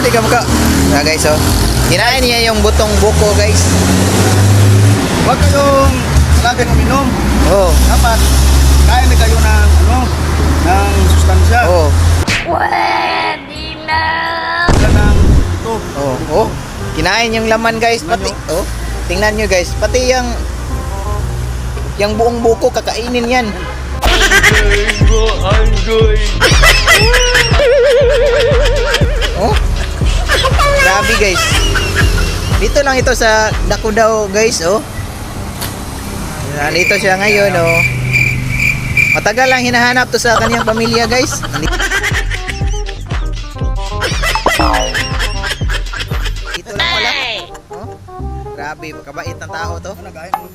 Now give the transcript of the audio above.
Dali ka maka. Yeah, guys, oh. Kinain niya yung butong buko, guys. Huwag kayong laging uminom. Oh. Dapat kain na kayo ng ng sustansya. Oh. Pwede na! Ng ito. Oh. Oh. Kinain yung laman, guys. Pati, oh. Tingnan nyo, guys. Pati yung buong buko, kakainin yan. Oh. Grabe, guys. Dito lang ito sa Dakudao, guys, oh. Nandito siya ngayon, oh. Matagal lang hinahanap to sa kanyang pamilya, guys. Dito lang pala. Oh. Grabe, kabait ng tao to. Nagahin mo